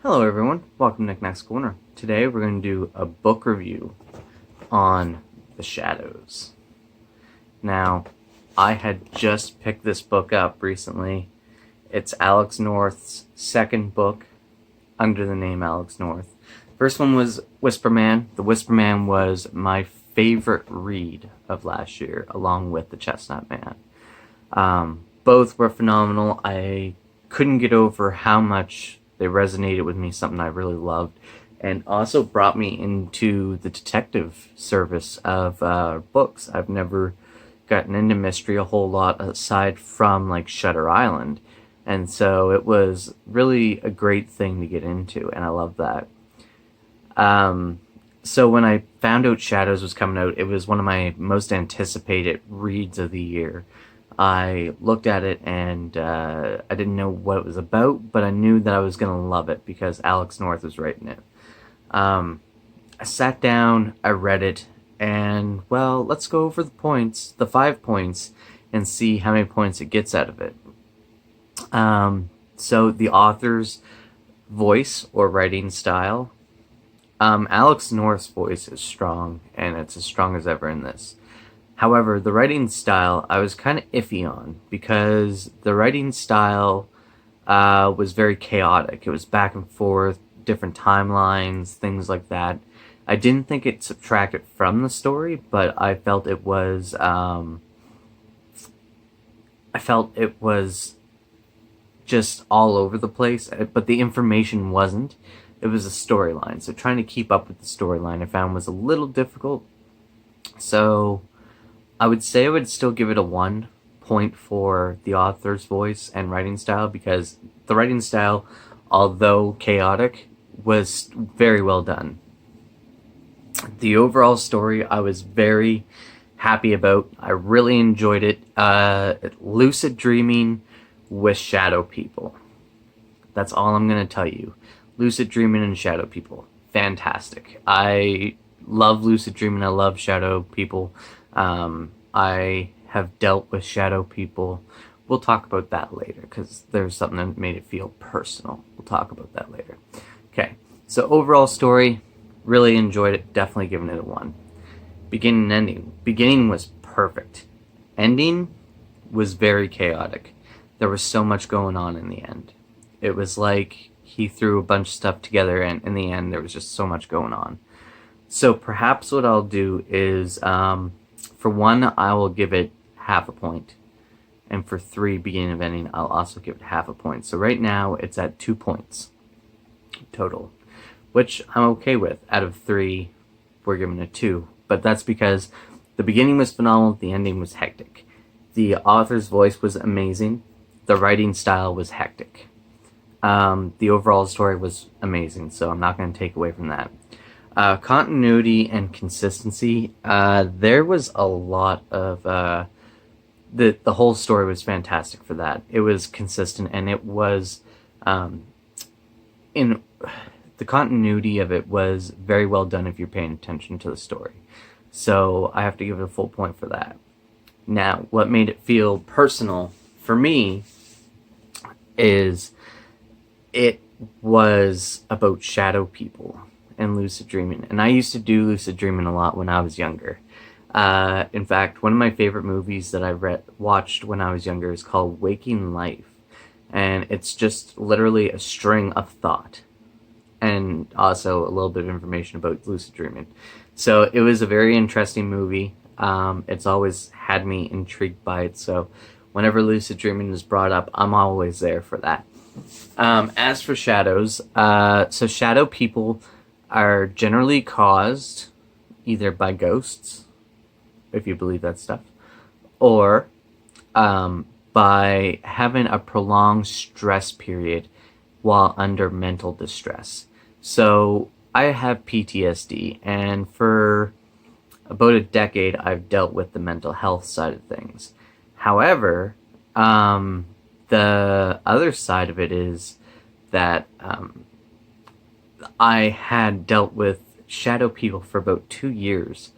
Hello everyone, welcome to Knack's Corner. Today we're going to do a book review on The Shadows. Now, I had just picked this book up recently. It's Alex North's second book under the name Alex North. First one was Whisper Man. The Whisper Man was my favorite read of last year, along with The Chestnut Man. Both were phenomenal. I couldn't get over how much they resonated with me, something I really loved, and also brought me into the detective service of books. I've never gotten into mystery a whole lot aside from like Shutter Island, and so it was really a great thing to get into, and I love that. So when I found out Shadows was coming out, it was one of my most anticipated reads of the year. I looked at it and I didn't know what it was about, but I knew that I was going to love it because Alex North was writing it. I sat down, I read it, and well, let's go over the points, the 5 points, and see how many points it gets out of it. So the author's voice or writing style. Alex North's voice is strong, and it's as strong as ever in this. However, the writing style I was kind of iffy on because the writing style was very chaotic. It was back and forth, different timelines, things like that. I didn't think it subtracted from the story, but I felt it was just all over the place. But the information wasn't. It was a storyline, so trying to keep up with the storyline I found was a little difficult. So I would say I would still give it a 1 point for the author's voice and writing style because the writing style, although chaotic, was very well done. The overall story I was very happy about. I really enjoyed it. Lucid dreaming with shadow people. That's all I'm going to tell you. Lucid dreaming and shadow people. Fantastic. I love lucid dreaming. I love shadow people. I have dealt with shadow people. We'll talk about that later because there's something that made it feel personal. We'll talk about that later. Okay, so overall story, really enjoyed it. Definitely giving it a 1. Beginning and ending. Beginning was perfect. Ending was very chaotic. There was so much going on in the end. It was like he threw a bunch of stuff together, and in the end there was just so much going on. So perhaps what I'll do is, for 1, I will give it half a point. And for 3, beginning of ending, I'll also give it half a point. So right now, it's at 2 points total, which I'm okay with. Out of 3, we're giving it 2. But that's because the beginning was phenomenal, the ending was hectic. The author's voice was amazing. The writing style was hectic. The overall story was amazing, so I'm not going to take away from that. Continuity and consistency. There was a lot of the whole story was fantastic for that. It was consistent, and it was in the continuity of it was very well done if you're paying attention to the story. So I have to give it a full point for that. Now, what made it feel personal for me is it was about shadow people and lucid dreaming. And I used to do lucid dreaming a lot when I was younger. In fact, one of my favorite movies that I watched when I was younger is called Waking Life. And it's just literally a string of thought. And also a little bit of information about lucid dreaming. So it was a very interesting movie. It's always had me intrigued by it. So whenever lucid dreaming is brought up, I'm always there for that. As for shadows, so shadow people are generally caused either by ghosts, if you believe that stuff, or by having a prolonged stress period while under mental distress. So I have PTSD, and for about a decade I've dealt with the mental health side of things. However, the other side of it is that I had dealt with shadow people for about 2 years,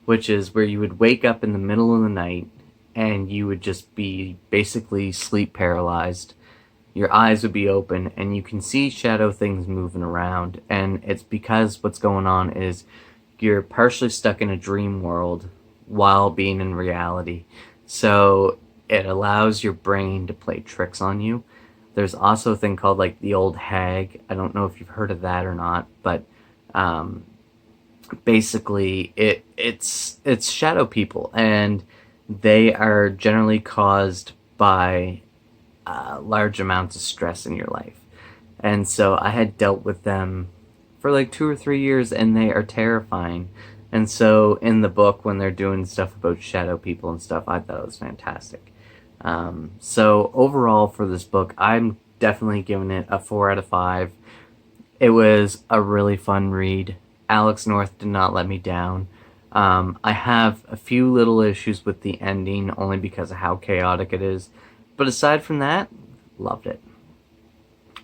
which is where you would wake up in the middle of the night and you would just be basically sleep paralyzed. your eyes would be open and you can see shadow things moving around, and it's because what's going on is you're partially stuck in a dream world while being in reality. So it allows your brain to play tricks on you. There's also a thing called like the old hag. I don't know if you've heard of that or not, but basically it's shadow people, and they are generally caused by large amounts of stress in your life. And so I had dealt with them for like 2 or 3 years, and they are terrifying. And so in the book, when they're doing stuff about shadow people and stuff, I thought it was fantastic. So overall for this book, I'm definitely giving it a 4 out of 5. It was a really fun read. Alex North did not let me down. I have a few little issues with the ending, only because of how chaotic it is. But aside from that, loved it.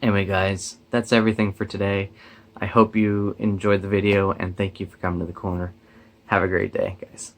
Anyway, guys, that's everything for today. I hope you enjoyed the video, and thank you for coming to the corner. Have a great day, guys.